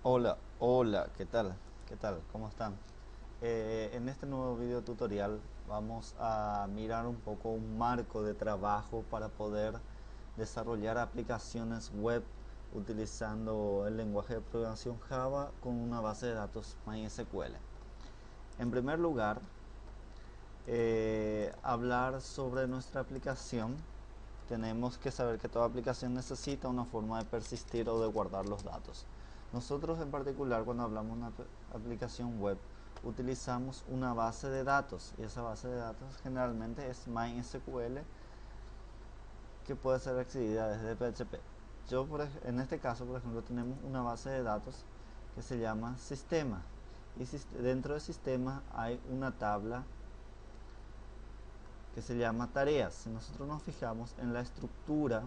Hola, hola, ¿qué tal? ¿Qué tal? ¿Cómo están? En este nuevo video tutorial vamos a mirar un poco un marco de trabajo para poder desarrollar aplicaciones web utilizando el lenguaje de programación Java con una base de datos MySQL. En primer lugar, hablar sobre nuestra aplicación. Tenemos que saber que toda aplicación necesita una forma de persistir o de guardar los datos. Nosotros en particular, cuando hablamos de una aplicación web, utilizamos una base de datos, y esa base de datos generalmente es MySQL, que puede ser accedida desde PHP. En este caso, por ejemplo, tenemos una base de datos que se llama sistema, y dentro de sistema hay una tabla que se llama tareas. Si nosotros nos fijamos en la estructura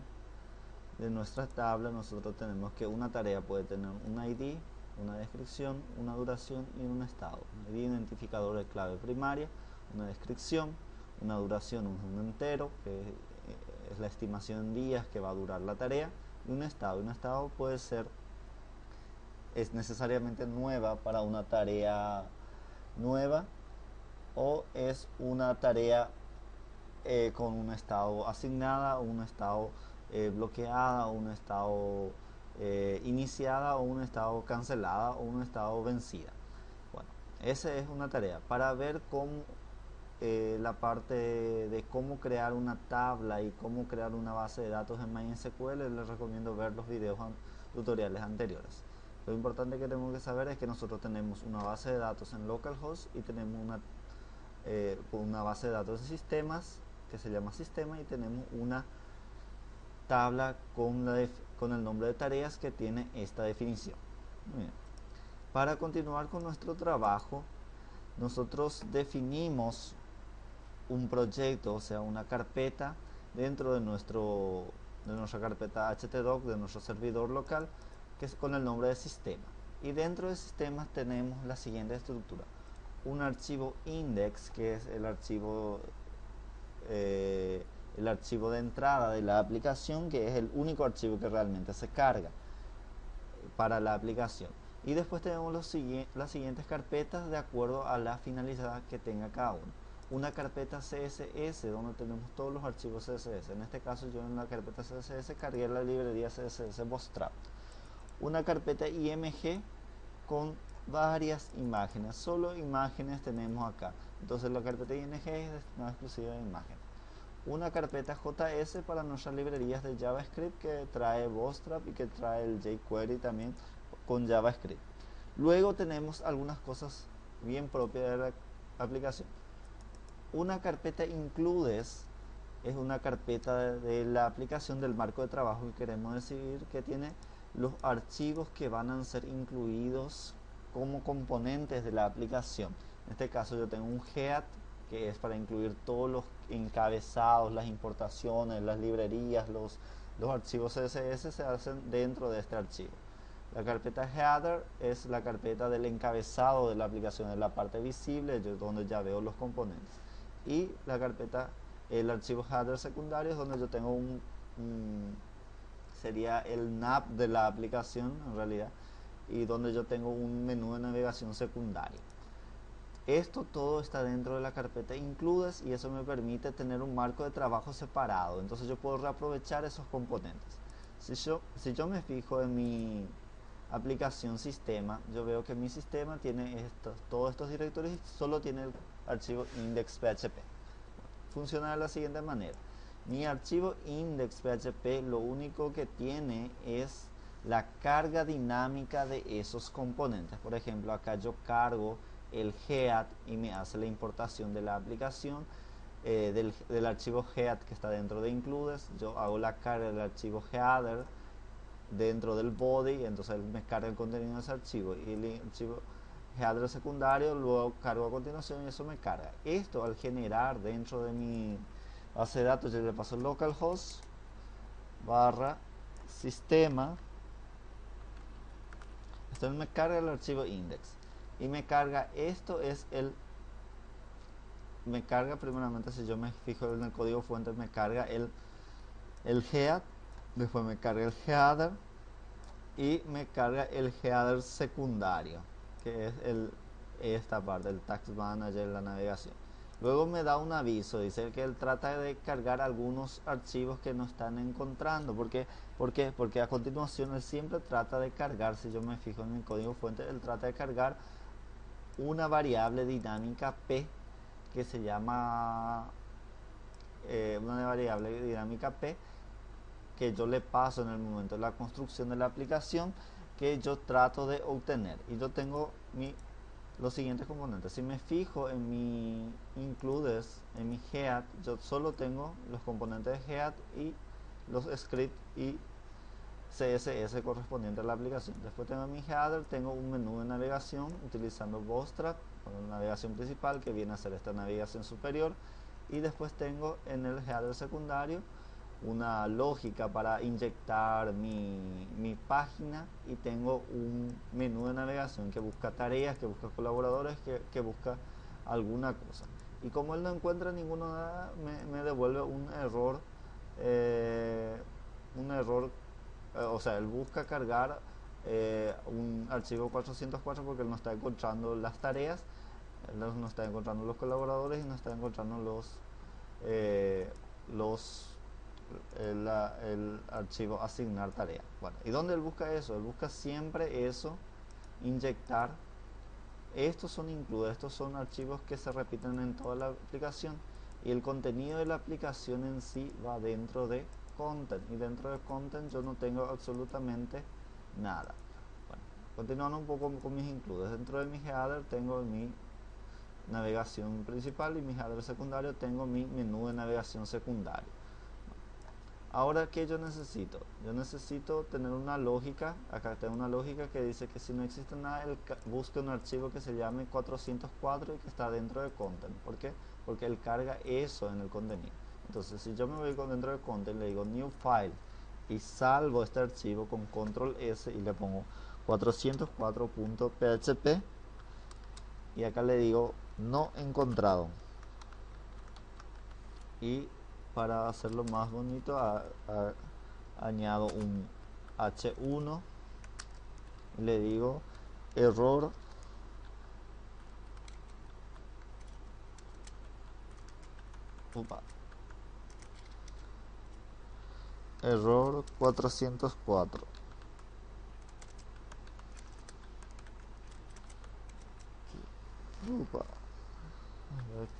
de nuestra tabla, nosotros tenemos que una tarea puede tener un ID, una descripción, una duración y un estado. Un ID identificador de clave primaria, una descripción, una duración, un entero, que es la estimación en días que va a durar la tarea, y un estado. Un estado puede ser, es necesariamente nueva para una tarea nueva, o es una tarea con un estado asignada, un estado bloqueada, un estado iniciada, o un estado cancelada, o un estado vencida. Bueno, esa es una tarea. Para ver cómo la parte de cómo crear una tabla y cómo crear una base de datos en MySQL, les recomiendo ver los videos tutoriales anteriores. Lo importante que tenemos que saber es que nosotros tenemos una base de datos en localhost y tenemos una base de datos de sistemas que se llama sistema, y tenemos una tabla con el nombre de tareas que tiene esta definición. Muy bien. Para continuar con nuestro trabajo, nosotros definimos un proyecto, o sea, una carpeta dentro de nuestra carpeta htdoc de nuestro servidor local, que es con el nombre de sistema. Y dentro de sistemas tenemos la siguiente estructura: un archivo index, que es el archivo de entrada de la aplicación, que es el único archivo que realmente se carga para la aplicación. Y después tenemos las siguientes carpetas de acuerdo a la finalidad que tenga cada uno. Una carpeta CSS donde tenemos todos los archivos CSS. En este caso, yo en la carpeta CSS cargué la librería CSS Bootstrap. Una carpeta IMG con varias imágenes, solo imágenes tenemos acá. Entonces la carpeta IMG es destinada exclusiva de imágenes. Una carpeta JS para nuestras librerías de JavaScript, que trae Bootstrap y que trae el jQuery también con JavaScript. Luego tenemos algunas cosas bien propias de la aplicación. Una carpeta includes es una carpeta de la aplicación del marco de trabajo que queremos decidir, que tiene los archivos que van a ser incluidos como componentes de la aplicación. En este caso yo tengo un head, que es para incluir todos los encabezados, las importaciones, las librerías, los archivos CSS se hacen dentro de este archivo. La carpeta header es la carpeta del encabezado de la aplicación, es la parte visible donde ya veo los componentes. Y la carpeta, el archivo header secundario, es donde yo tengo sería el nav de la aplicación en realidad, y donde yo tengo un menú de navegación secundario. Esto todo está dentro de la carpeta includes, y eso me permite tener un marco de trabajo separado. Entonces yo puedo reaprovechar esos componentes. Si yo me fijo en mi aplicación sistema, yo veo que mi sistema tiene todos estos directorios y solo tiene el archivo index.php. Funciona de la siguiente manera: mi archivo index.php lo único que tiene es la carga dinámica de esos componentes. Por ejemplo, acá yo cargo el head y me hace la importación de la aplicación, del archivo head que está dentro de includes. Yo hago la carga del archivo header dentro del body, entonces él me carga el contenido de ese archivo, y el archivo header secundario luego cargo a continuación, y eso me carga. Esto, al generar dentro de mi base de datos, yo le paso localhost barra sistema, esto me carga el archivo index y me carga, esto es me carga primeramente, si yo me fijo en el código fuente, me carga el head, después me carga el header, y me carga el header secundario, que es esta parte, el Task Manager, la navegación. Luego me da un aviso, dice que él trata de cargar algunos archivos que no están encontrando. ¿Por qué? Porque a continuación él siempre trata de cargar, si yo me fijo en el código fuente, él trata de cargar una variable dinámica P que se llama una variable dinámica P que yo le paso en el momento de la construcción de la aplicación, que yo trato de obtener. Y yo tengo los siguientes componentes. Si me fijo en mi includes, en mi head, yo solo tengo los componentes de head y los scripts y CSS correspondiente a la aplicación. Después tengo mi header, tengo un menú de navegación utilizando Bootstrap, con la navegación principal que viene a ser esta navegación superior, y después tengo en el header secundario una lógica para inyectar mi página, y tengo un menú de navegación que busca tareas, que busca colaboradores, que busca alguna cosa. Y como él no encuentra ninguno, nada, me devuelve un error, o sea, él busca cargar un archivo 404 porque él no está encontrando las tareas, él no está encontrando los colaboradores y no está encontrando el archivo asignar tarea. Bueno, ¿y dónde él busca eso? Él busca siempre eso, inyectar. Estos son incluidos, estos son archivos que se repiten en toda la aplicación, y el contenido de la aplicación en sí va dentro de content, y dentro de content yo no tengo absolutamente nada. Bueno, continuando un poco con mis includes, dentro de mi header tengo mi navegación principal, y mi header secundario tengo mi menú de navegación secundario. Ahora, ¿qué yo necesito? Yo necesito tener una lógica. Acá tengo una lógica que dice que si no existe nada, él busque un archivo que se llame 404 y que está dentro de content. ¿Por qué? Porque él carga eso en el contenido. Entonces, si yo me voy dentro de content, le digo new file y salvo este archivo con control S y le pongo 404.php, y acá le digo no encontrado, y para hacerlo más bonito añado un H1 y le digo error error 404.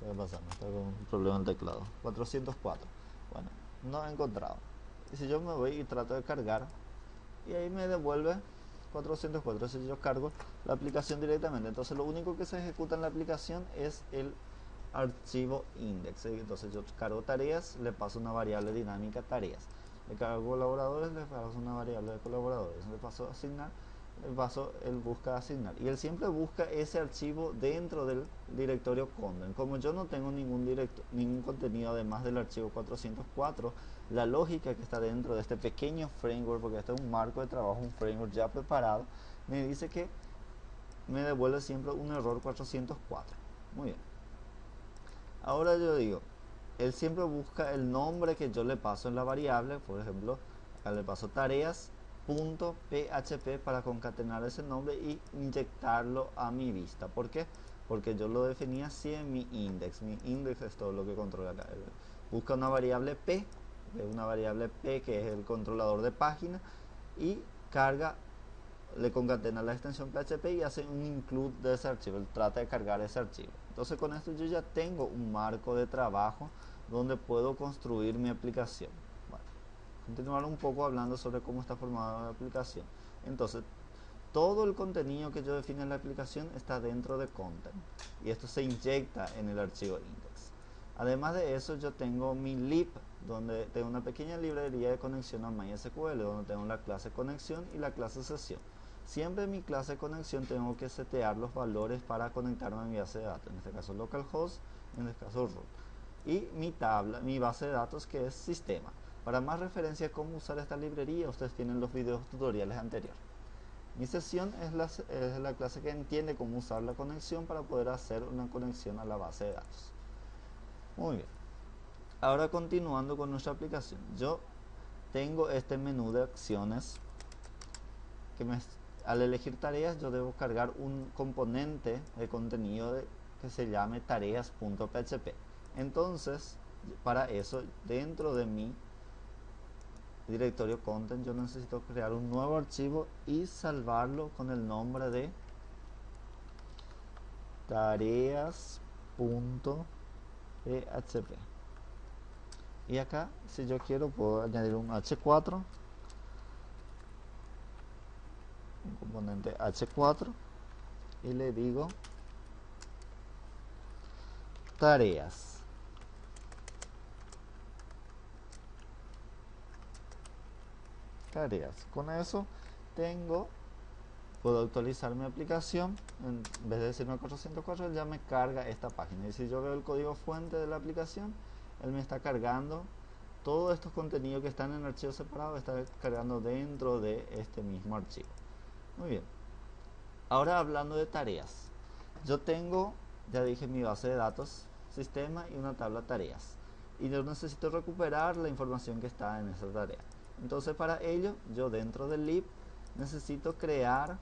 ¿Qué pasa? Está con un problema en el teclado. 404. Bueno, no he encontrado. Y si yo me voy y trato de cargar, y ahí me devuelve 404. Si yo cargo la aplicación directamente, entonces lo único que se ejecuta en la aplicación es el archivo index. Entonces yo cargo tareas, le paso una variable dinámica tareas, le cargo colaboradores, le paso una variable de colaboradores, le paso asignar, le paso él busca asignar, y él siempre busca ese archivo dentro del directorio content. Como yo no tengo ningún contenido además del archivo 404, la lógica que está dentro de este pequeño framework, porque este es un marco de trabajo, un framework ya preparado, me dice que me devuelve siempre un error 404. Muy bien. Ahora yo digo, él siempre busca el nombre que yo le paso en la variable. Por ejemplo, acá le paso tareas.php para concatenar ese nombre y inyectarlo a mi vista. ¿Por qué? Porque yo lo definí así en mi index. Mi index es todo lo que controla acá. Busca una variable p, que es el controlador de página, y carga, le concatena la extensión PHP y hace un include de ese archivo. Él trata de cargar ese archivo. Entonces con esto yo ya tengo un marco de trabajo donde puedo construir mi aplicación. Bueno, continuar un poco hablando sobre cómo está formada la aplicación. Entonces, todo el contenido que yo define en la aplicación está dentro de content, y esto se inyecta en el archivo index. Además de eso, yo tengo mi lib, donde tengo una pequeña librería de conexión a MySQL, donde tengo la clase conexión y la clase sesión. Siempre en mi clase de conexión tengo que setear los valores para conectarme a mi base de datos, en este caso localhost, en este caso root, y mi base de datos, que es sistema. Para más referencia a cómo usar esta librería, ustedes tienen los videos tutoriales anteriores. Mi sesión es la clase que entiende cómo usar la conexión para poder hacer una conexión a la base de datos. Muy bien. Ahora, continuando con nuestra aplicación, yo tengo este menú de acciones al elegir tareas yo debo cargar un componente de contenido que se llame tareas.php. Entonces, para eso, dentro de mi directorio content, yo necesito crear un nuevo archivo y salvarlo con el nombre de tareas.php. Y acá, si yo quiero, puedo añadir un h4, un componente h4, y le digo tareas. Con eso puedo actualizar mi aplicación. En vez de decirme 404, ya me carga esta página. Y si yo veo el código fuente de la aplicación, él me está cargando todos estos contenidos que están en archivos separados, está cargando dentro de este mismo archivo. Muy bien. Ahora hablando de tareas, yo tengo, ya dije, mi base de datos, sistema y una tabla tareas. Y yo necesito recuperar la información que está en esa tarea. Entonces, para ello, yo dentro del lib necesito crear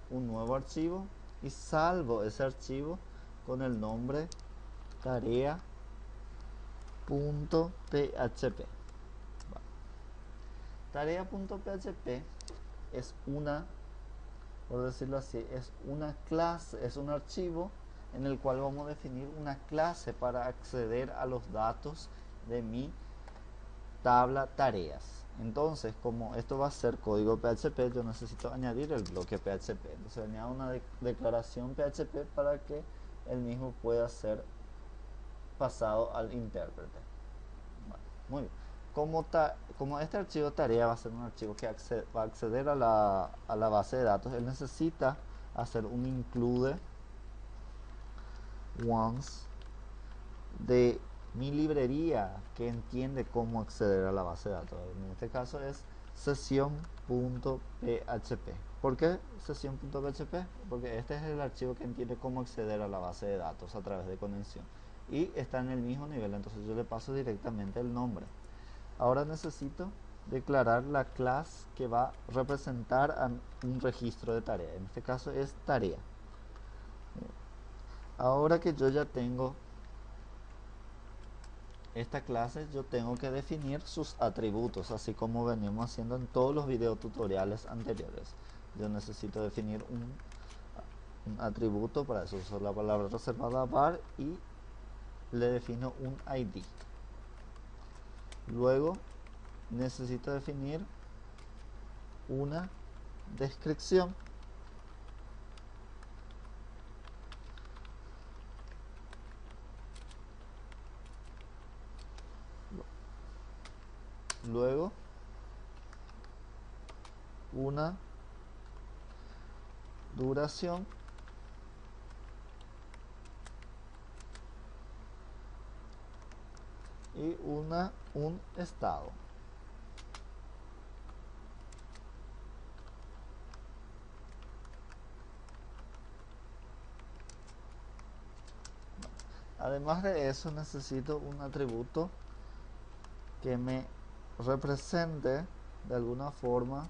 un nuevo archivo y salvo ese archivo con el nombre tarea.php. Tarea.php es por decirlo así, es una clase, es un archivo en el cual vamos a definir una clase para acceder a los datos de mi tabla tareas. Entonces, como esto va a ser código PHP, yo necesito añadir el bloque PHP. Entonces añado una declaración PHP para que el mismo pueda ser pasado al intérprete. Vale, muy bien. Como este archivo tarea va a ser un archivo que va a acceder a la base de datos, él necesita hacer un include once de mi librería que entiende cómo acceder a la base de datos. En este caso es sesión.php. ¿Por qué sesión.php? Porque este es el archivo que entiende cómo acceder a la base de datos a través de conexión y está en el mismo nivel, entonces yo le paso directamente el nombre. Ahora necesito declarar la clase que va a representar a un registro de tarea. En este caso es tarea. Ahora que yo ya tengo esta clase, yo tengo que definir sus atributos, así como venimos haciendo en todos los videotutoriales anteriores. Yo necesito definir un atributo, para eso uso la palabra reservada var y le defino un ID. Luego necesito definir una descripción. Luego una duración y un estado. Además de eso, necesito un atributo que me represente de alguna forma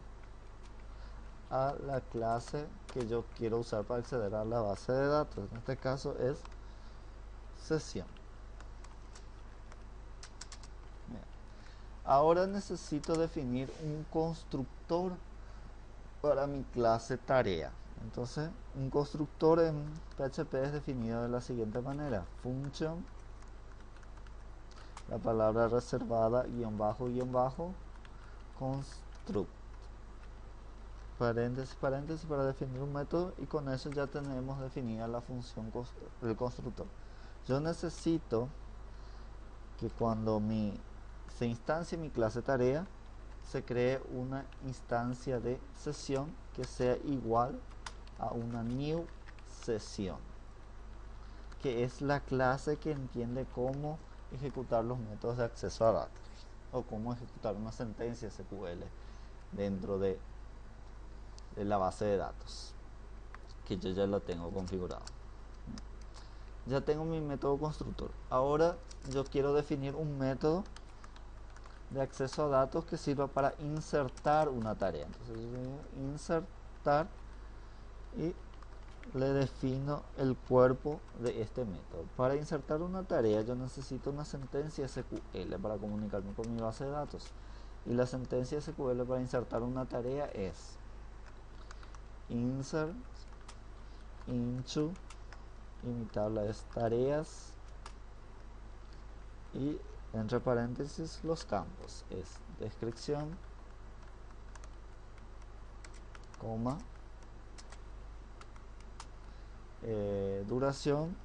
a la clase que yo quiero usar para acceder a la base de datos. En este caso es sesión. Bien. Ahora necesito definir un constructor para mi clase tarea. Entonces, un constructor en PHP es definido de la siguiente manera: function, la palabra reservada, guión bajo, construct, paréntesis, paréntesis, para definir un método, y con eso ya tenemos definida la función del constructor. Yo necesito que cuando se instancie mi clase tarea, se cree una instancia de sesión que sea igual a una new sesión, que es la clase que entiende cómo ejecutar los métodos de acceso a datos o cómo ejecutar una sentencia SQL dentro de la base de datos, que yo ya lo tengo configurado. Ya tengo mi método constructor. Ahora yo quiero definir un método de acceso a datos que sirva para insertar una tarea. Entonces insert insertar y le defino el cuerpo de este método. Para insertar una tarea yo necesito una sentencia SQL para comunicarme con mi base de datos. Y la sentencia SQL para insertar una tarea es insert into, y mi tabla es tareas, y entre paréntesis los campos es descripción, coma, duración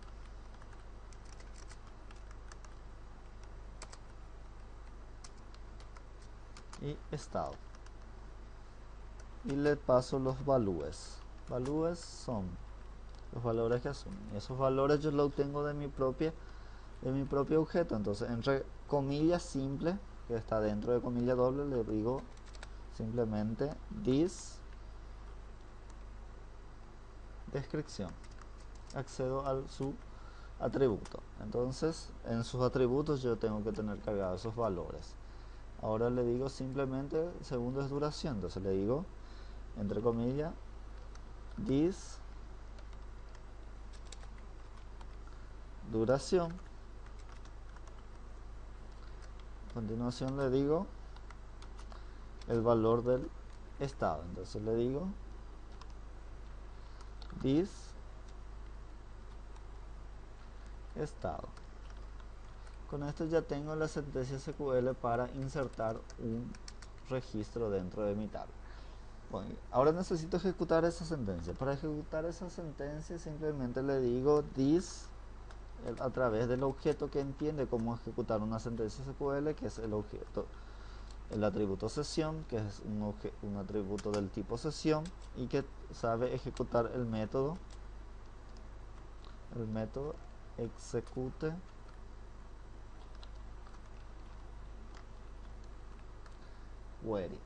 y estado, y le paso los valores. Valores son los valores que asumen, y esos valores yo los obtengo de mi propio objeto. Entonces entre comillas simple, que está dentro de comilla doble, le digo simplemente this descripción, accedo a su atributo. Entonces en sus atributos yo tengo que tener cargados esos valores. Ahora le digo simplemente segundo es duración, entonces le digo entre comillas this duración. A continuación le digo el valor del estado, entonces le digo this estado. Con esto ya tengo la sentencia SQL para insertar un registro dentro de mi tabla. Bueno, ahora necesito ejecutar esa sentencia. Para ejecutar esa sentencia simplemente le digo this a través del objeto que entiende cómo ejecutar una sentencia SQL, que es el objeto, el atributo sesión, que es un atributo del tipo sesión y que sabe ejecutar el método execute query.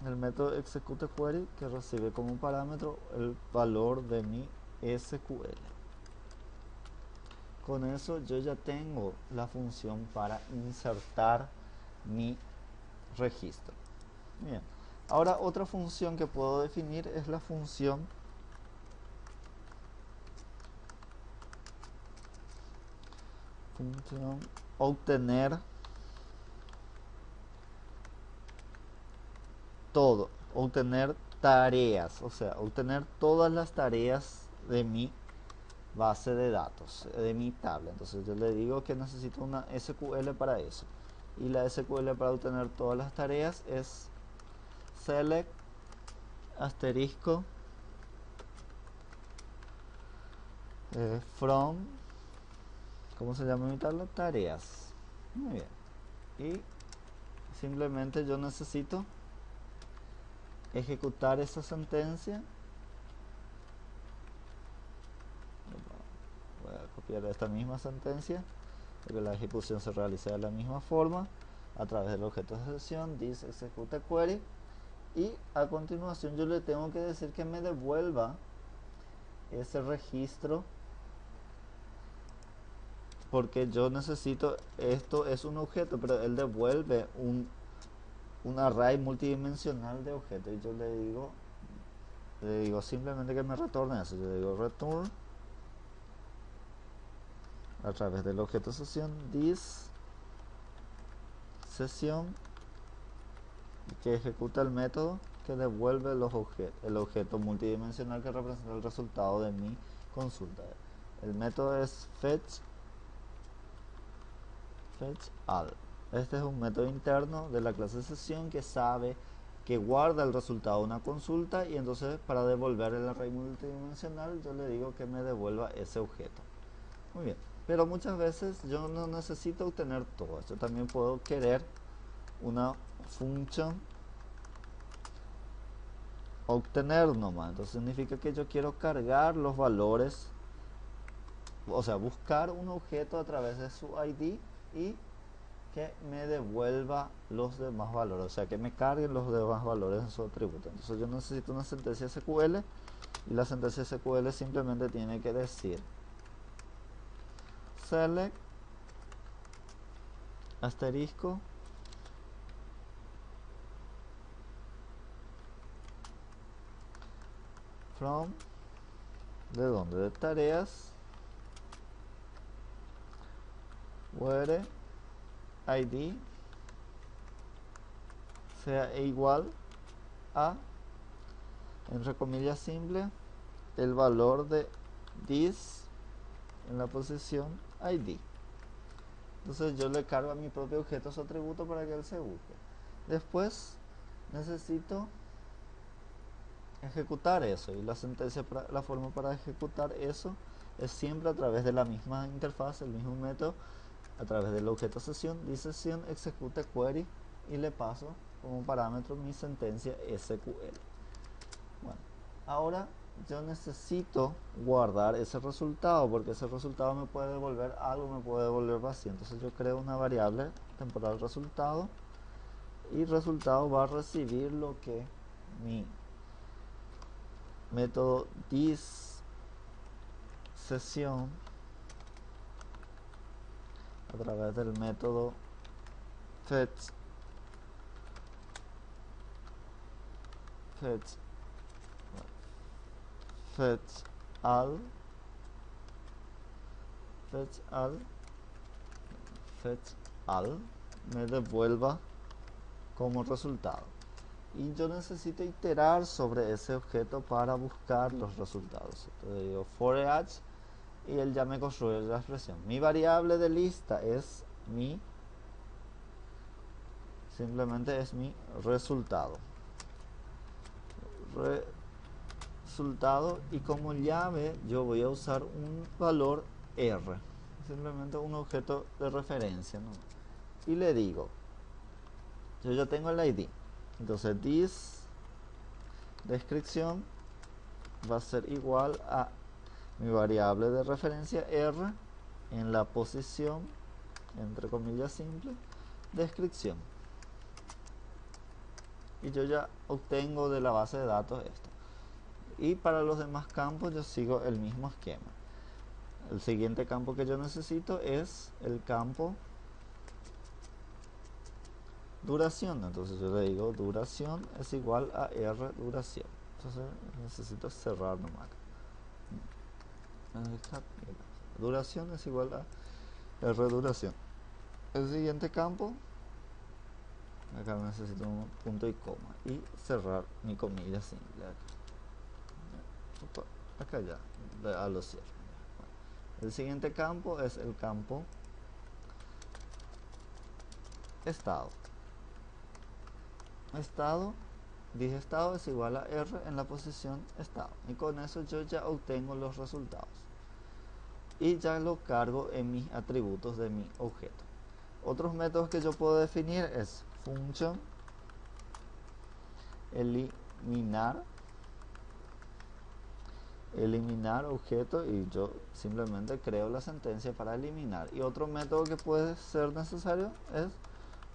El método execute query que recibe como parámetro el valor de mi SQL. Con eso yo ya tengo la función para insertar mi registro. Bien. Ahora otra función que puedo definir es la función obtener todo, obtener tareas, o sea, obtener todas las tareas de mi base de datos, de mi tabla. Entonces yo le digo que necesito una SQL para eso, y la SQL para obtener todas las tareas es select asterisco from, ¿cómo se llama mi tabla? Tareas. Muy bien. Y simplemente yo necesito ejecutar esa sentencia. Voy a copiar esta misma sentencia porque la ejecución se realiza de la misma forma a través del objeto de sesión this execute query, y a continuación yo le tengo que decir que me devuelva ese registro, porque yo necesito, esto es un objeto, pero él devuelve un array multidimensional de objetos, y yo le digo simplemente que me retorne eso. Yo digo return a través del objeto sesión this sesión, que ejecuta el método que devuelve el objeto multidimensional que representa el resultado de mi consulta. El método es fetch all. Este es un método interno de la clase sesión que sabe, que guarda el resultado de una consulta, y entonces para devolver el array multidimensional yo le digo que me devuelva ese objeto. Muy bien, pero muchas veces yo no necesito obtener todo. Yo también puedo querer una función obtener nomás. Entonces significa que yo quiero cargar los valores, o sea, buscar un objeto a través de su ID y que me devuelva los demás valores, o sea, que me carguen los demás valores en su atributo. Entonces yo necesito una sentencia SQL, y la sentencia SQL simplemente tiene que decir select asterisco from, ¿de dónde? De tareas, where id sea igual a, entre comillas simple, el valor de this en la posición id. Entonces yo le cargo a mi propio objeto su atributo para que él se busque. Después necesito ejecutar eso, y la sentencia, la forma para ejecutar eso es siempre a través de la misma interfaz, el mismo método, a través del objeto sesión, dice sesión execute query, y le paso como parámetro mi sentencia SQL. Bueno, ahora yo necesito guardar ese resultado, porque ese resultado me puede devolver algo, me puede devolver vacío. Entonces yo creo una variable temporal resultado, y resultado va a recibir lo que mi método thisSession a través del método fetch all me devuelva como resultado. Y yo necesito iterar sobre ese objeto para buscar los resultados. Entonces digo for each, y él ya me construye la expresión. Mi variable de lista es simplemente es mi resultado. Y como llave yo voy a usar un valor R, simplemente un objeto de referencia, ¿no? Y le digo, yo ya tengo el ID, entonces this descripción va a ser igual a mi variable de referencia R en la posición, entre comillas simple, descripción, y yo ya obtengo de la base de datos esto. Y para los demás campos yo sigo el mismo esquema. El siguiente campo que yo necesito es el campo duración. Entonces yo le digo duración es igual a R duración. Entonces necesito cerrar nomás. Duración es igual a R duración. El siguiente campo, acá necesito un punto y coma, y cerrar mi comilla simple acá ya, a lo cierro. El siguiente campo es el campo estado. Dije estado es igual a R en la posición estado, y con eso yo ya obtengo los resultados y ya lo cargo en mis atributos de mi objeto. Otros métodos que yo puedo definir es function eliminar objeto, y yo simplemente creo la sentencia para eliminar. Y otro método que puede ser necesario es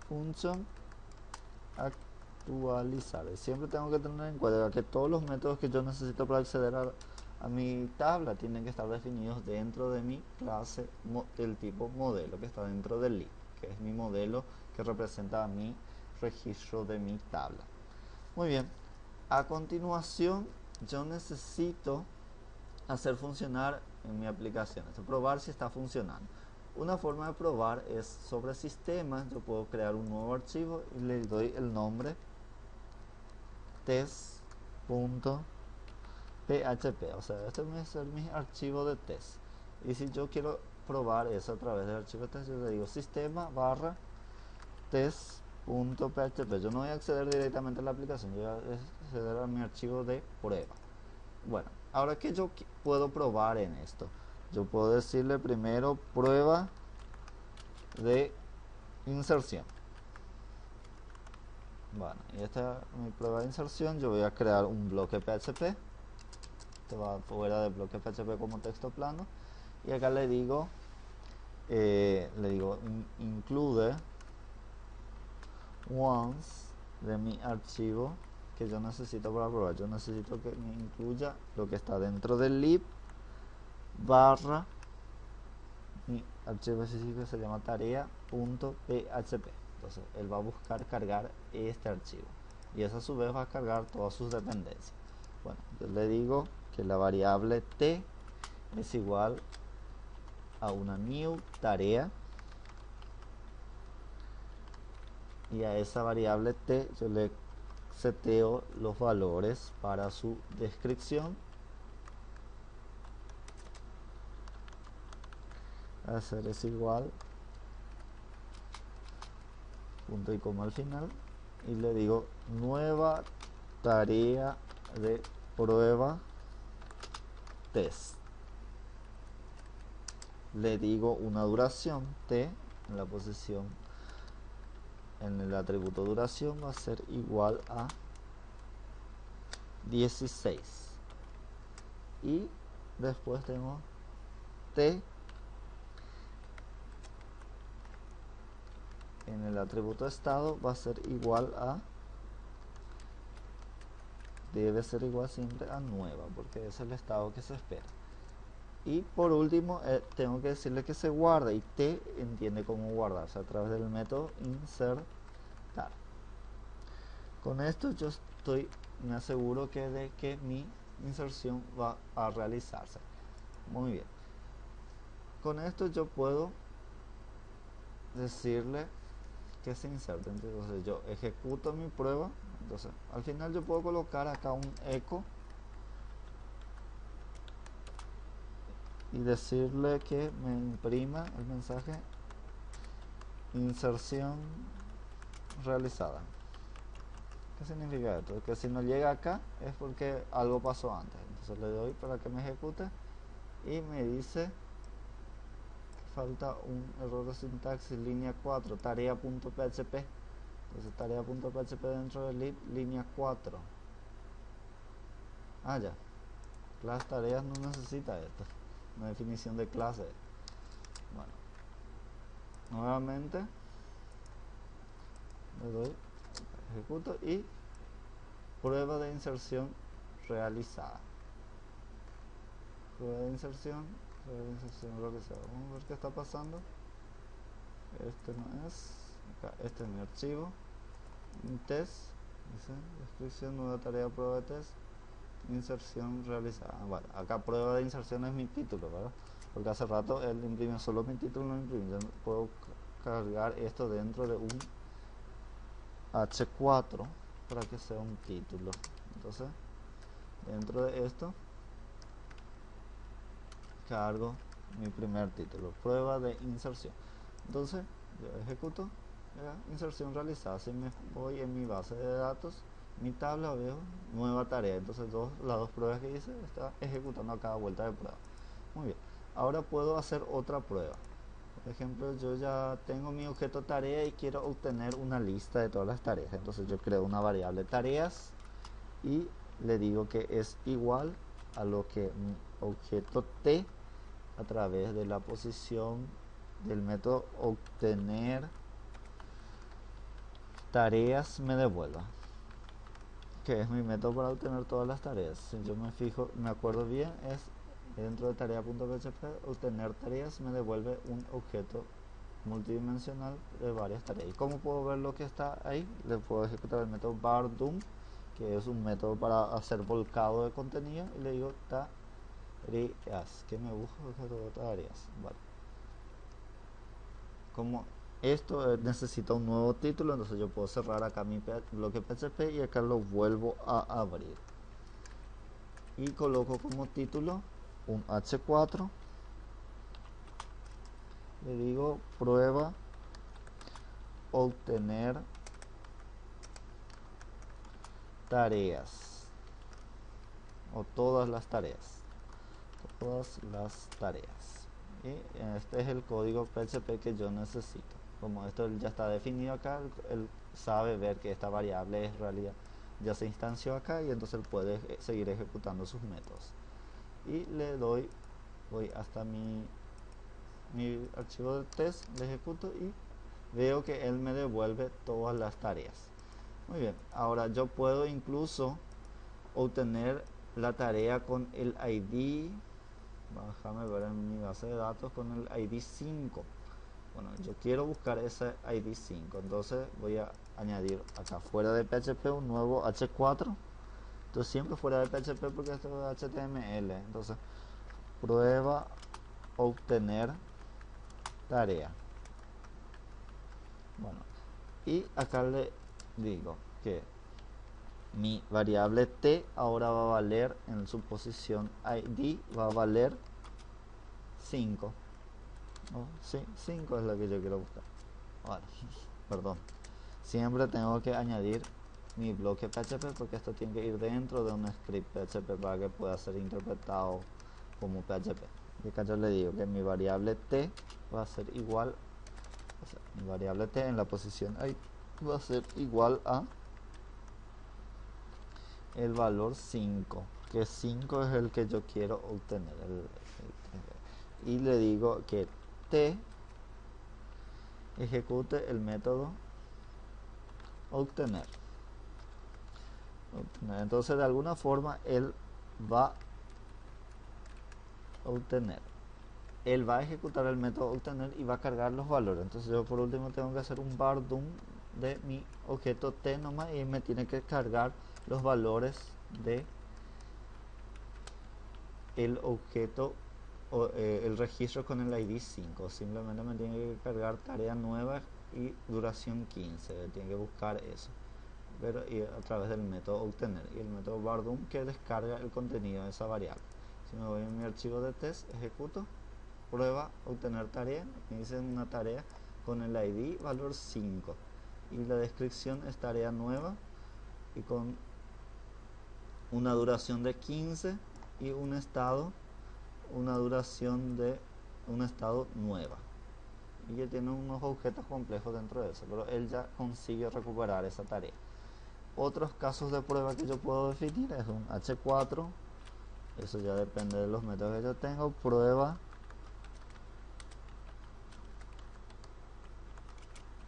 function actualizar. Siempre tengo que tener en cuenta que todos los métodos que yo necesito para acceder a mi tabla tienen que estar definidos dentro de mi clase del tipo modelo, que está dentro del lib, que es mi modelo que representa mi registro de mi tabla. Muy bien, a continuación yo necesito hacer funcionar en mi aplicación, probar si está funcionando. Una forma de probar es sobre sistemas. Yo puedo crear un nuevo archivo y le doy el nombre test.php, o sea, este va a ser mi archivo de test. Y si yo quiero probar eso a través del archivo test, yo le digo sistema barra test.php. yo no voy a acceder directamente a la aplicación, yo voy a acceder a mi archivo de prueba. Bueno, ahora que yo puedo probar en esto, yo puedo decirle primero prueba de inserción. Bueno, y esta es mi prueba de inserción. Yo voy a crear un bloque PHP. Este va fuera del bloque PHP como texto plano. Y acá le digo include once de mi archivo que yo necesito para probar. Yo necesito que me incluya lo que está dentro del lib barra mi archivo específico, se llama tarea.php. Entonces él va a buscar cargar este archivo, y eso a su vez va a cargar todas sus dependencias. Bueno, yo le digo que la variable t es igual a una new tarea, y a esa variable t yo le seteo los valores para su descripción. Hacer es igual, punto y coma al final, y le digo nueva tarea de prueba test. Le digo una duración t, en la posición, en el atributo duración va a ser igual a 16, y después tengo t en el atributo estado va a ser igual a, debe ser igual siempre a nueva, porque es el estado que se espera. Y por último tengo que decirle que se guarde, y t entiende cómo guardarse a través del método insertar. Con esto yo me aseguro de que mi inserción va a realizarse. Muy bien. Con esto yo puedo decirle que se inserte. Entonces yo ejecuto mi prueba. Entonces al final yo puedo colocar acá un eco y decirle que me imprima el mensaje inserción realizada. ¿Qué significa esto? Que si no llega acá es porque algo pasó antes. Entonces le doy para que me ejecute y me dice que falta un error de sintaxis, línea 4, tarea.php. Entonces tarea.php dentro de línea 4. Ah, ya. Las tareas no necesita esto, una definición de clase. Bueno, nuevamente le doy, ejecuto y prueba de inserción realizada. Prueba de inserción realizada. Vamos a ver qué está pasando. Este no es, acá, este es mi archivo, un test, dice descripción, nueva tarea, prueba de test, inserción realizada. Bueno, acá prueba de inserción es mi título, ¿verdad? Porque hace rato él imprimió solo mi título, no imprimió. Yo puedo cargar esto dentro de un H4 para que sea un título. Entonces dentro de esto cargo mi primer título, prueba de inserción. Entonces yo ejecuto, inserción realizada. Si me voy en mi base de datos, mi tabla, veo nueva tarea. Entonces las dos pruebas que hice está ejecutando a cada vuelta de prueba. Muy bien, ahora puedo hacer otra prueba. Por ejemplo, yo ya tengo mi objeto tarea y quiero obtener una lista de todas las tareas. Entonces yo creo una variable tareas y le digo que es igual a lo que mi objeto t a través de la posición del método obtener tareas me devuelva, que es mi método para obtener todas las tareas. Si yo me fijo, me acuerdo bien, es dentro de tarea.php obtener tareas me devuelve un objeto multidimensional de varias tareas. ¿Y cómo puedo ver lo que está ahí? Le puedo ejecutar el método bar_dump, que es un método para hacer volcado de contenido, y le digo tareas, que me busca objeto de tareas. Vale. Como esto necesita un nuevo título, entonces yo puedo cerrar acá mi bloque PHP y acá lo vuelvo a abrir y coloco como título un H4. Le digo prueba obtener tareas o todas las tareas, y este es el código PHP que yo necesito. Como esto ya está definido acá, él sabe ver que esta variable es realidad, ya se instanció acá, y entonces él puede seguir ejecutando sus métodos. Y le doy, voy hasta mi archivo de test, le ejecuto y veo que él me devuelve todas las tareas. Muy bien, ahora yo puedo incluso obtener la tarea con el ID. Déjame ver en mi base de datos con el ID 5. Bueno, yo quiero buscar ese ID 5, entonces voy a añadir acá fuera de PHP un nuevo H4 Esto siempre fuera de PHP porque esto es HTML. Entonces, prueba obtener tarea. Bueno, y acá le digo que mi variable t ahora va a valer en su posición id, va a valer 5. ¿No? Sí, 5 es lo que yo quiero buscar. Vale, perdón. Siempre tengo que añadir mi bloque PHP porque esto tiene que ir dentro de un script PHP para que pueda ser interpretado como PHP. Y acá yo le digo que mi variable t va a ser igual, o sea, mi variable t en la posición ahí va a ser igual a el valor 5, que 5 es el que yo quiero obtener. Y le digo que t ejecute el método obtener. Entonces de alguna forma él va a obtener, él va a ejecutar el método obtener y va a cargar los valores. Entonces yo por último tengo que hacer un var doom de mi objeto t nomás y me tiene que cargar los valores de el objeto o el registro con el id 5. Simplemente me tiene que cargar tarea nueva y duración 15, tiene que buscar eso, pero y a través del método obtener y el método vardoom que descarga el contenido de esa variable. Si me voy a mi archivo de test, ejecuto, prueba obtener tarea, me dice una tarea con el id valor 5 y la descripción es tarea nueva y con una duración de 15 y un estado, una duración de un estado nueva, y que tiene unos objetos complejos dentro de eso, pero él ya consigue recuperar esa tarea. Otros casos de prueba que yo puedo definir es un h4, eso ya depende de los métodos que yo tengo, prueba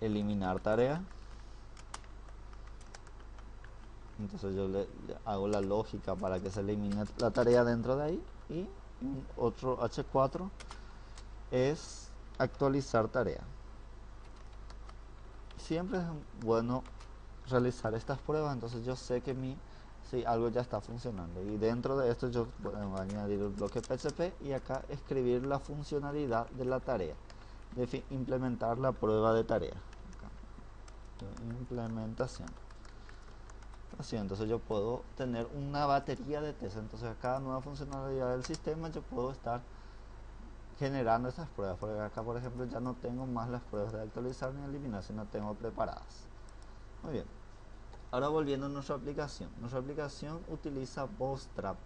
eliminar tarea. Entonces yo le hago la lógica para que se elimine la tarea dentro de ahí. Y otro h4 es actualizar tarea. Siempre es bueno realizar estas pruebas, entonces yo sé que si algo ya está funcionando, y dentro de esto yo voy a añadir el bloque PHP y acá escribir la funcionalidad de la tarea, de implementar la prueba de tarea. Acá, implementación. Así, entonces yo puedo tener una batería de test, entonces a cada nueva funcionalidad del sistema yo puedo estar generando esas pruebas, porque acá por ejemplo ya no tengo más las pruebas de actualizar ni eliminar, sino tengo preparadas. Muy bien, ahora volviendo a nuestra aplicación utiliza Bootstrap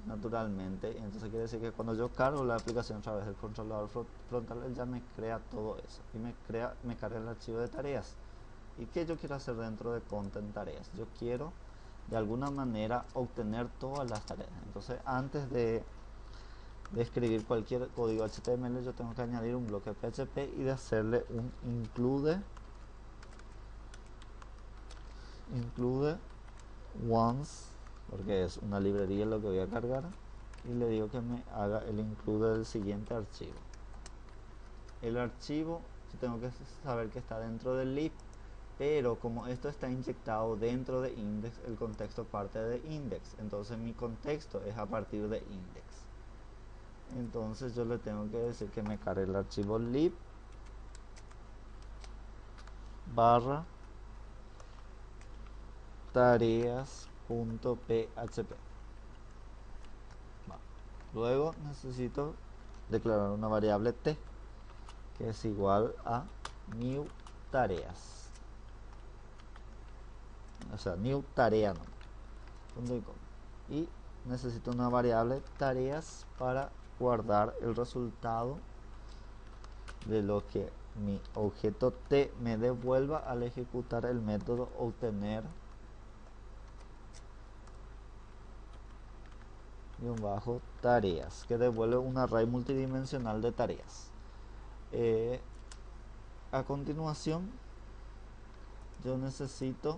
naturalmente, entonces quiere decir que cuando yo cargo la aplicación a través del controlador frontal, él ya me crea todo eso y me carga el archivo de tareas. ¿Y qué yo quiero hacer dentro de content tareas? Yo quiero de alguna manera obtener todas las tareas. Entonces antes de escribir cualquier código HTML yo tengo que añadir un bloque PHP y de hacerle un include once, porque es una librería lo que voy a cargar, y le digo que me haga el include del siguiente archivo. El archivo yo tengo que saber que está dentro del lib, pero como esto está inyectado dentro de index, el contexto parte de index, entonces mi contexto es a partir de index. Entonces yo le tengo que decir que me cargue el archivo lib barra tareas.php. Luego necesito declarar una variable t que es igual a new tareas, o sea new tarea, y necesito una variable tareas para guardar el resultado de lo que mi objeto t me devuelva al ejecutar el método obtener tareas, que devuelve un array multidimensional de tareas. A continuación yo necesito,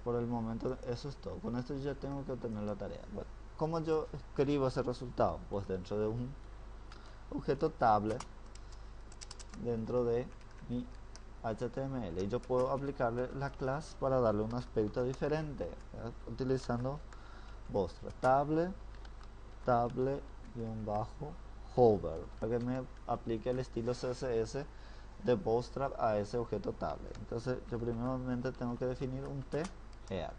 por el momento eso es todo, con esto yo ya tengo que obtener la tarea. Bueno, ¿cómo yo escribo ese resultado? Pues dentro de un objeto tablet, dentro de mi HTML, y yo puedo aplicarle la clase para darle un aspecto diferente, ¿verdad? Utilizando Bootstrap table-hover para que me aplique el estilo CSS de Bootstrap a ese objeto table. Entonces yo primeramente tengo que definir un thead,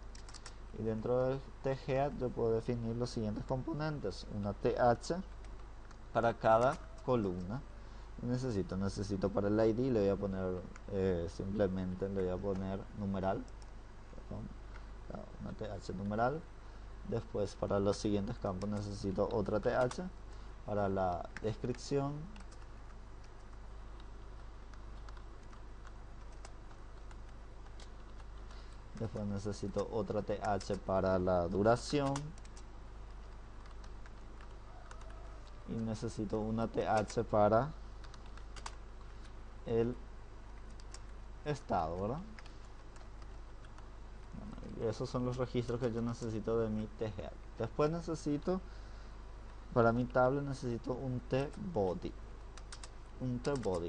y dentro del thead yo puedo definir los siguientes componentes: una th para cada columna. Necesito para el ID, le voy a poner simplemente le voy a poner numeral, una th numeral. Después, para los siguientes campos necesito otra th para la descripción. Después necesito otra th para la duración, y necesito una th para el estado, ¿verdad? Bueno, esos son los registros que yo necesito de mi thead. Después necesito, para mi tabla necesito un tbody,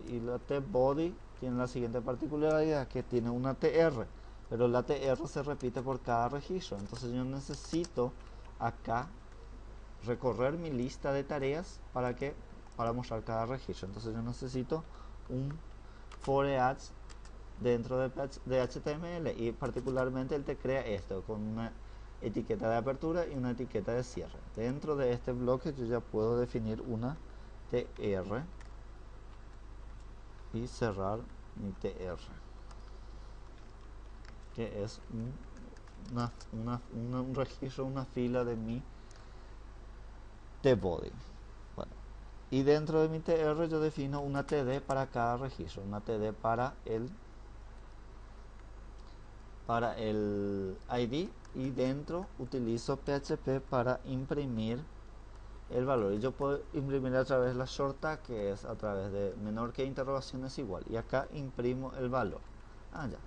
y la tbody tiene la siguiente particularidad, que tiene una tr, pero la tr se repite por cada registro. Entonces yo necesito acá recorrer mi lista de tareas para mostrar cada registro. Entonces yo necesito un for each dentro de HTML, y particularmente él te crea esto con una etiqueta de apertura y una etiqueta de cierre. Dentro de este bloque yo ya puedo definir una tr y cerrar mi tr, que es un registro, una fila de mi tbody. Bueno, y dentro de mi tr yo defino una td para cada registro, una td para el ID, y dentro utilizo PHP para imprimir el valor, y yo puedo imprimir a través de la short tag, que es a través de menor que interrogación es igual, y acá imprimo el valor. Ya.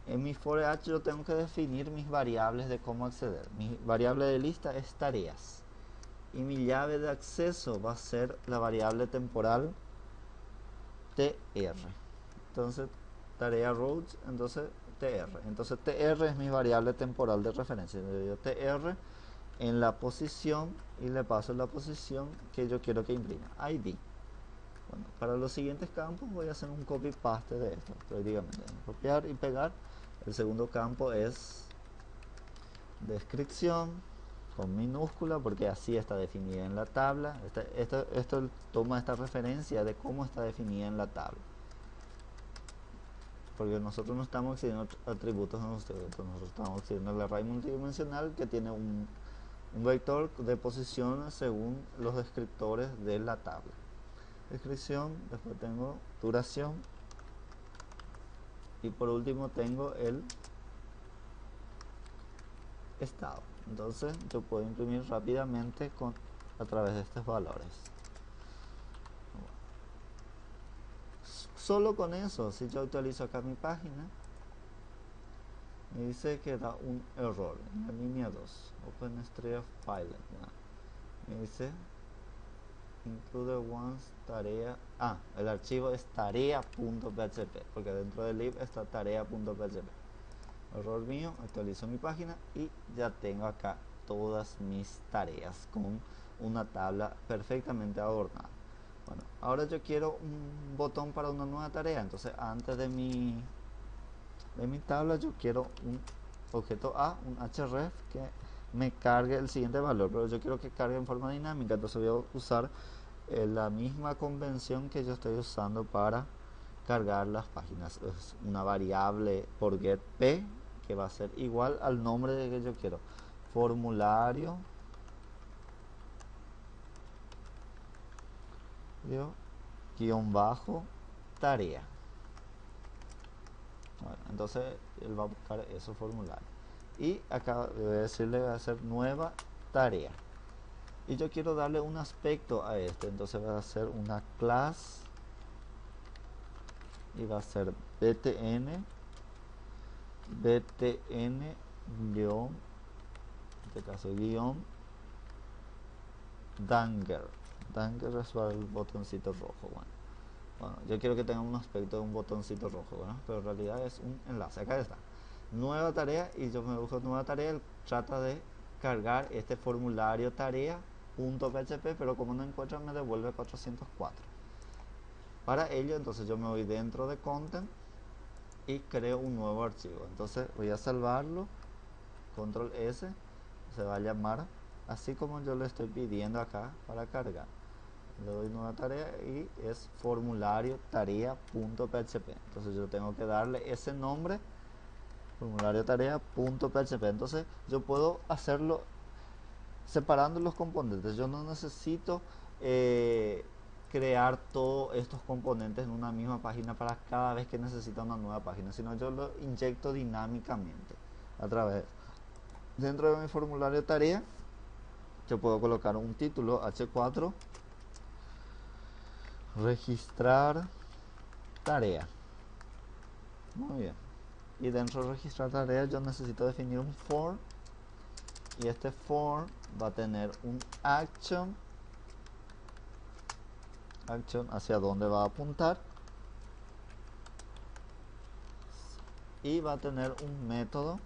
En mi for each yo tengo que definir mis variables de cómo acceder. Mi variable de lista es tareas, y mi llave de acceso va a ser la variable temporal tr. Entonces tarea routes, entonces tr. Entonces tr es mi variable temporal de referencia. Le doy tr en la posición y le paso la posición que yo quiero que imprima, id. Bueno, para los siguientes campos voy a hacer un copy paste de esto, prácticamente copiar y pegar. El segundo campo es descripción con minúscula, porque así está definida en la tabla. Esto toma esta referencia de cómo está definida en la tabla, porque nosotros no estamos accediendo a atributos de nosotros estamos accediendo al array multidimensional, que tiene un vector de posiciones según los descriptores de la tabla. Descripción, después tengo duración, y por último tengo el estado. Entonces yo puedo imprimir rápidamente a través de estos valores. Solo con eso, si yo actualizo acá mi página, me dice que da un error en la línea 2, OpenStreetFile. Me dice include once tarea. El archivo es tarea.php, porque dentro del lib está tarea.php. Error mío, actualizo mi página y ya tengo acá todas mis tareas con una tabla perfectamente adornada. Bueno, ahora yo quiero un botón para una nueva tarea. Entonces antes de mi tabla yo quiero un objeto un href que me cargue el siguiente valor, pero yo quiero que cargue en forma dinámica. Entonces voy a usar la misma convención que yo estoy usando para cargar las páginas. Es una variable por getP, que va a ser igual al nombre de que yo quiero, formulario guión bajo tarea. Bueno, entonces él va a buscar esos formularios, y acá le voy a decirle va a hacer nueva tarea, y yo quiero darle un aspecto a este. Entonces va a hacer una clase y va a ser btn guión, en este caso guión danger es para el botoncito rojo. Bueno, Bueno, yo quiero que tenga un aspecto de un botoncito rojo, ¿verdad? Pero en realidad es un enlace. Acá está. Nueva tarea, y yo me busco nueva tarea. Él trata de cargar este formulario tarea.php, pero como no encuentra me devuelve 404. Para ello, entonces yo me voy dentro de content y creo un nuevo archivo. Entonces voy a salvarlo, control S, se va a llamar así como yo le estoy pidiendo acá para cargar. Le doy nueva tarea y es formulario tarea.php. Entonces yo tengo que darle ese nombre, formulario tarea.php. Entonces yo puedo hacerlo separando los componentes. Yo no necesito crear todos estos componentes en una misma página para cada vez que necesita una nueva página, sino yo lo inyecto dinámicamente a través. Dentro de mi formulario tarea yo puedo colocar un título H4, registrar tarea. Muy bien. Y dentro de registrar tarea yo necesito definir un for, y este for va a tener un action hacia dónde va a apuntar, y va a tener un método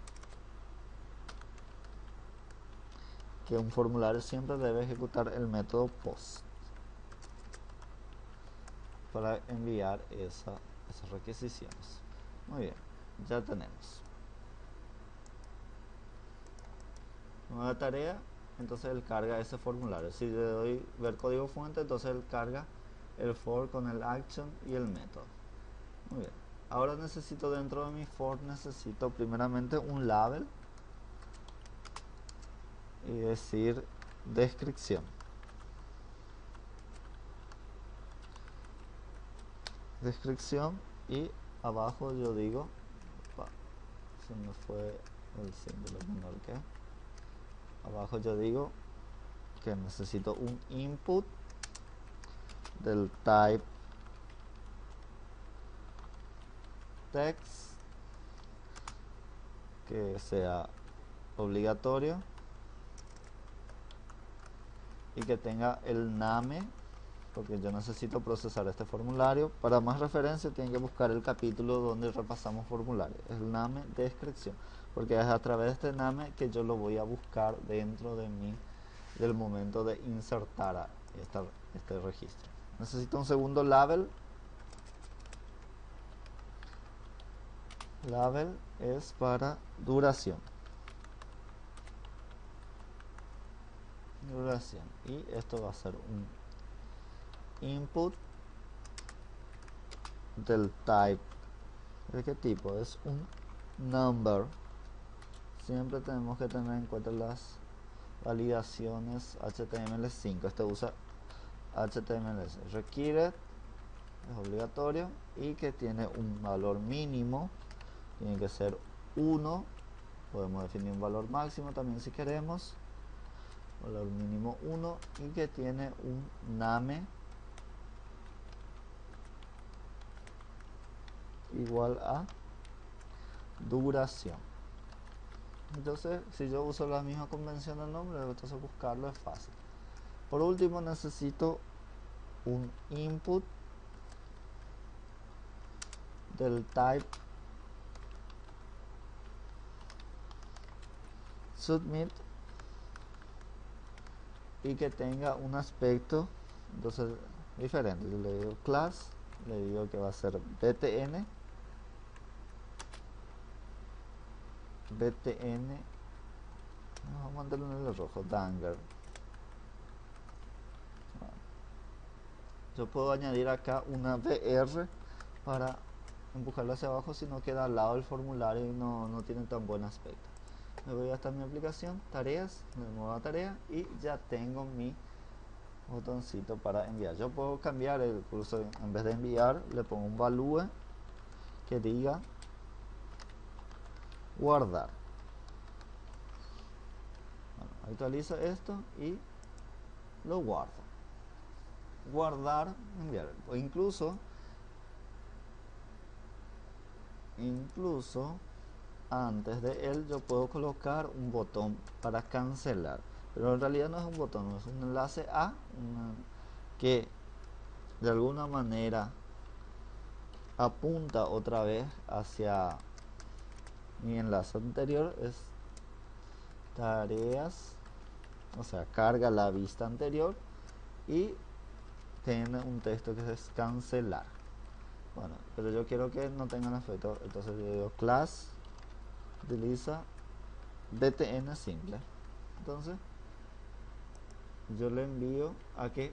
que un formulario siempre debe ejecutar el método post para enviar esas requisiciones. Muy bien, ya tenemos nueva tarea. Entonces él carga ese formulario. Si le doy ver código fuente, entonces él carga el for con el action y el método. Muy bien, ahora necesito, dentro de mi for necesito primeramente un label y decir descripción. Y abajo yo digo, se me fue el símbolo menor que, abajo yo digo que necesito un input del type text que sea obligatorio y que tenga el name, porque yo necesito procesar este formulario. Para más referencia tienen que buscar el capítulo donde repasamos formulario, el name descripción, porque es a través de este name que yo lo voy a buscar dentro de mí del momento de insertar este registro. Necesito un segundo label. Label es para duración, y esto va a ser un input del type. ¿De qué tipo? Es un number. Siempre tenemos que tener en cuenta las validaciones HTML5. Este usa HTML5 requiere, es obligatorio, y que tiene un valor mínimo, tiene que ser 1. Podemos definir un valor máximo también si queremos, valor mínimo 1, y que tiene un name igual a duración. Entonces, si yo uso la misma convención del nombre, entonces buscarlo es fácil. Por último, necesito un input del type submit y que tenga un aspecto, entonces, diferente. Yo le digo class, le digo que va a ser btn, vamos a mandarlo en el rojo, Danger. Yo puedo añadir acá una br para empujarlo hacia abajo, si no queda al lado del formulario y no tiene tan buen aspecto. Me voy hasta mi aplicación, tareas, nueva tarea, y ya tengo mi botoncito para enviar. Yo puedo cambiar el curso, en vez de enviar le pongo un value que diga guardar. Bueno, actualizo esto y lo guardo. Guardar, enviar. O incluso antes de él yo puedo colocar un botón para cancelar, pero en realidad no es un botón, es un enlace a que de alguna manera apunta otra vez hacia mi enlace anterior, es tareas, o sea, carga la vista anterior y tiene un texto que es cancelar. Bueno, pero yo quiero que no tengan efecto, entonces yo digo class utiliza btn simple. Entonces yo le envío a que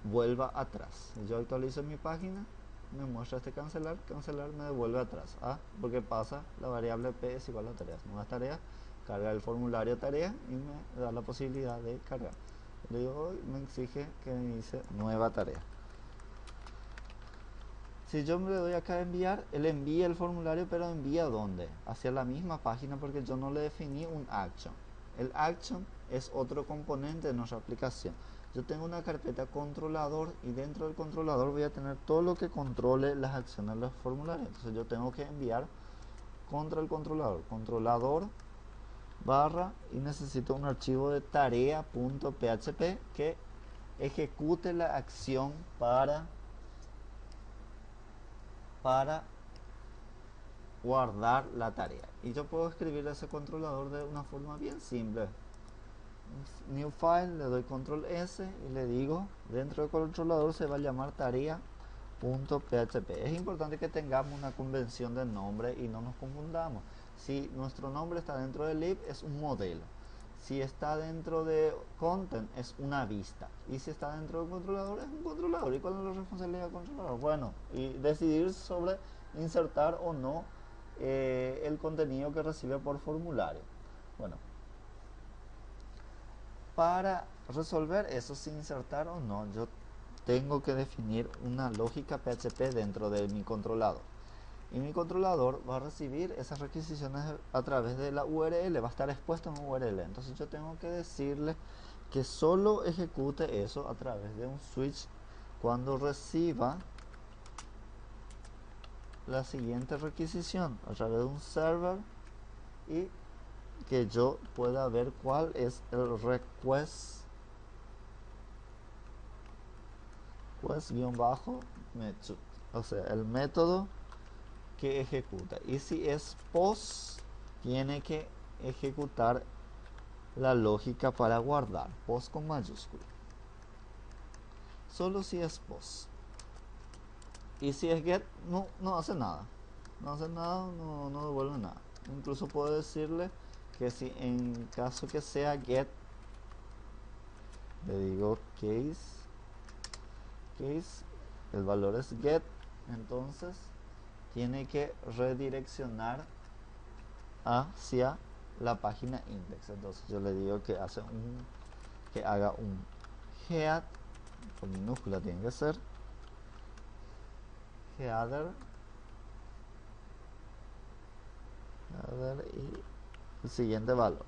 vuelva atrás. Yo actualizo mi página, me muestra este cancelar, me devuelve atrás. Porque pasa la variable p es igual a tareas, nuevas tareas, carga el formulario tarea y me da la posibilidad de cargar. Le digo, me exige que me dice nueva tarea. Si yo me le doy acá a enviar, él envía el formulario, pero envía ¿dónde? Hacia la misma página, porque yo no le definí un action. El action es otro componente de nuestra aplicación. Yo tengo una carpeta controlador y dentro del controlador voy a tener todo lo que controle las acciones de los formularios. Entonces yo tengo que enviar contra el controlador barra, y necesito un archivo de tarea.php que ejecute la acción para guardar la tarea. Y yo puedo escribir ese controlador de una forma bien simple. New file, le doy control S y le digo, dentro del controlador se va a llamar tarea.php. Es importante que tengamos una convención de nombre y no nos confundamos. Si nuestro nombre está dentro del lib, es un modelo. Si está dentro de content, es una vista. Y si está dentro del controlador, es un controlador. ¿Y cuál es la responsabilidad del controlador? Bueno, y decidir sobre insertar o no el contenido que recibe por formulario. Bueno, para resolver eso, si insertar o no, yo tengo que definir una lógica PHP dentro de mi controlador. Y mi controlador va a recibir esas requisiciones a través de la URL, va a estar expuesto en URL. Entonces yo tengo que decirle que solo ejecute eso a través de un switch cuando reciba la siguiente requisición a través de un server, y que yo pueda ver cuál es el request method, o sea, el método que ejecuta. Y si es post, tiene que ejecutar la lógica para guardar, post con mayúscula, solo si es post. Y si es get, no hace nada, no devuelve nada. Incluso puedo decirle que si en caso que sea get, le digo case, el valor es get, entonces tiene que redireccionar hacia la página index. Entonces yo le digo que haga un head, con minúscula tiene que ser, header y el siguiente valor,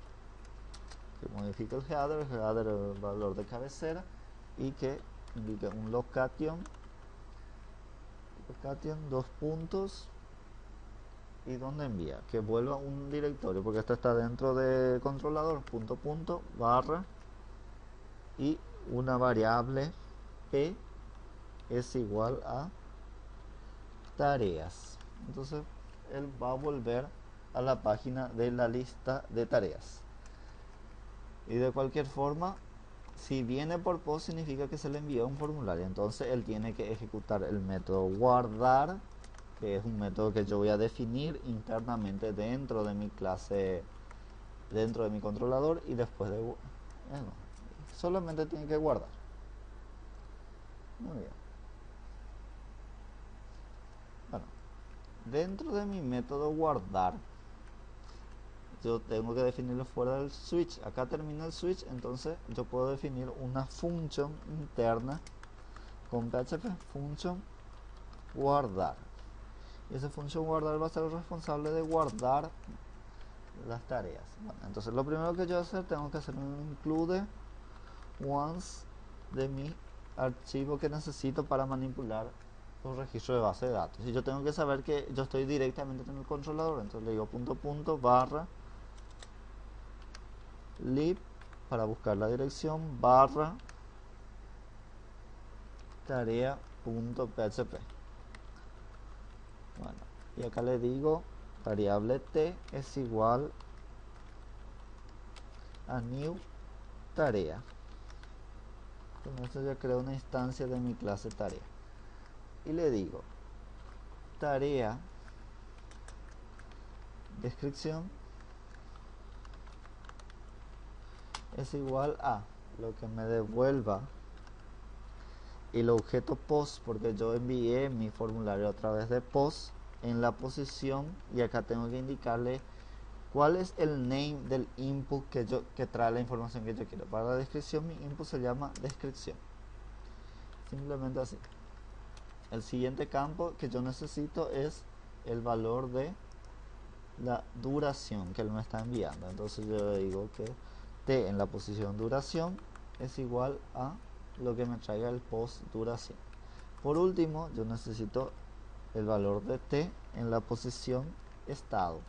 que modifique el header el valor de cabecera, y que indique un location, dos puntos, y donde envía, que vuelva un directorio, porque esto está dentro de controlador, barra, y una variable p es igual a tareas. Entonces él va a volver a la página de la lista de tareas. Y de cualquier forma, si viene por post, significa que se le envió un formulario. Entonces él tiene que ejecutar el método guardar, que es un método que yo voy a definir internamente dentro de mi clase, dentro de mi controlador, y después de solamente tiene que guardar. Muy bien. Bueno, dentro de mi método guardar, yo tengo que definirlo fuera del switch. Acá termina el switch, entonces yo puedo definir una función interna con PHP, función guardar. Y esa función guardar va a ser responsable de guardar las tareas. Bueno, entonces lo primero que yo voy a hacer, tengo que hacer un include once de mi archivo que necesito para manipular los registros de base de datos. Y yo tengo que saber que yo estoy directamente en el controlador, entonces le digo barra lib para buscar la dirección, barra tarea.php. Bueno, y acá le digo variable t es igual a new tarea. Con esto ya creo una instancia de mi clase tarea. Y le digo tarea descripción es igual a lo que me devuelva el objeto post, porque yo envié mi formulario a través de post en la posición, y acá tengo que indicarle cuál es el name del input que trae la información que yo quiero. Para la descripción mi input se llama descripción, simplemente así. El siguiente campo que yo necesito es el valor de la duración que él me está enviando. Entonces yo le digo que t en la posición duración es igual a lo que me traiga el post duración. Por último, yo necesito el valor de t en la posición estado.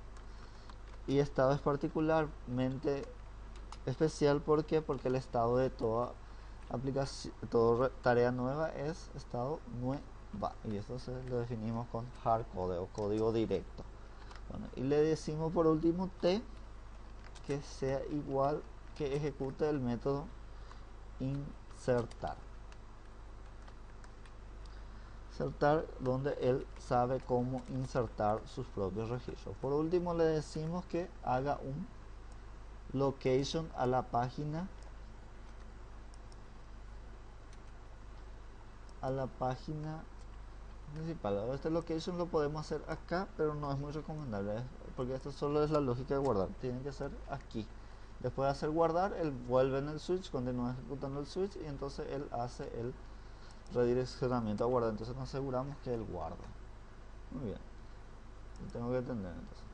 Y estado es particularmente especial, ¿por qué? Porque el estado de toda aplicación, toda tarea nueva es estado nueva, y esto lo definimos con hardcode o código directo. Bueno, y le decimos por último t que sea igual, que ejecute el método insertar, donde él sabe cómo insertar sus propios registros. Por último le decimos que haga un location a la página principal. Este location lo podemos hacer acá, pero no es muy recomendable, porque esto solo es la lógica de guardar, tiene que ser aquí. Después de hacer guardar, él vuelve en el switch, continúa ejecutando el switch, y entonces él hace el redireccionamiento a guardar. Entonces nos aseguramos que él guarda. Muy bien, lo tengo que entender entonces.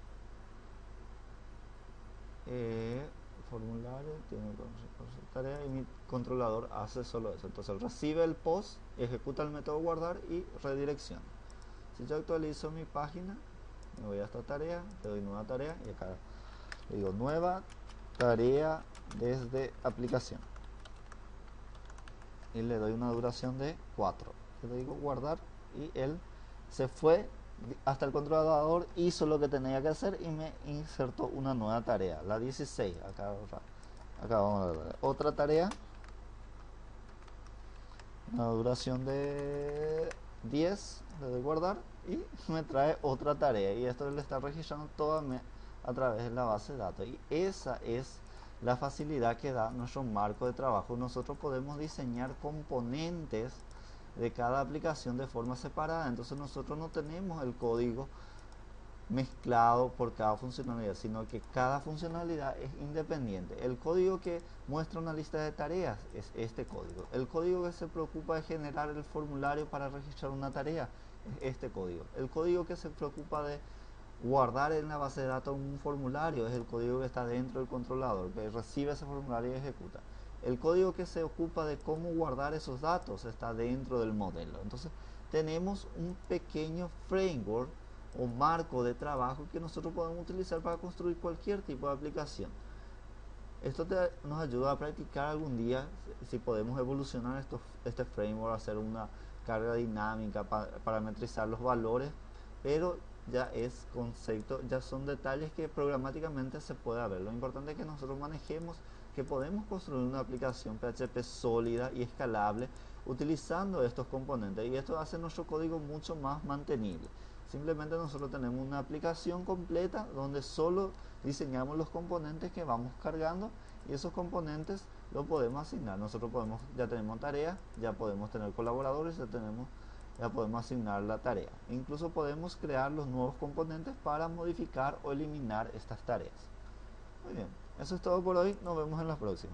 Formulario tiene tarea, y mi controlador hace solo eso. Entonces él recibe el post, ejecuta el método guardar y redirecciona. Si yo actualizo mi página, me voy a esta tarea, le doy nueva tarea, y acá le digo nueva tarea desde aplicación, y le doy una duración de 4. Le digo guardar, y él se fue hasta el controlador, hizo lo que tenía que hacer y me insertó una nueva tarea, la 16. Acá vamos a ver otra tarea, una duración de 10, le doy guardar y me trae otra tarea, y esto le está registrando todo a través de la base de datos. Y esa es la facilidad que da nuestro marco de trabajo. Nosotros podemos diseñar componentes de cada aplicación de forma separada, entonces nosotros no tenemos el código mezclado por cada funcionalidad, sino que cada funcionalidad es independiente. El código que muestra una lista de tareas es este código. El código que se preocupa de generar el formulario para registrar una tarea es este código. El código que se preocupa de guardar en la base de datos un formulario es el código que está dentro del controlador, que recibe ese formulario y ejecuta. El código que se ocupa de cómo guardar esos datos está dentro del modelo. Entonces tenemos un pequeño framework o marco de trabajo que nosotros podemos utilizar para construir cualquier tipo de aplicación. Esto nos ayuda a practicar algún día si podemos evolucionar este framework, hacer una carga dinámica, parametrizar los valores, pero ya es concepto, ya son detalles que programáticamente se puede ver. Lo importante es que nosotros manejemos que podemos construir una aplicación PHP sólida y escalable utilizando estos componentes, y esto hace nuestro código mucho más mantenible. Simplemente nosotros tenemos una aplicación completa donde solo diseñamos los componentes que vamos cargando, y esos componentes los podemos asignar. Nosotros ya tenemos tareas, ya podemos tener colaboradores, ya podemos asignar la tarea. Incluso podemos crear los nuevos componentes para modificar o eliminar estas tareas. Muy bien, eso es todo por hoy. Nos vemos en la próxima.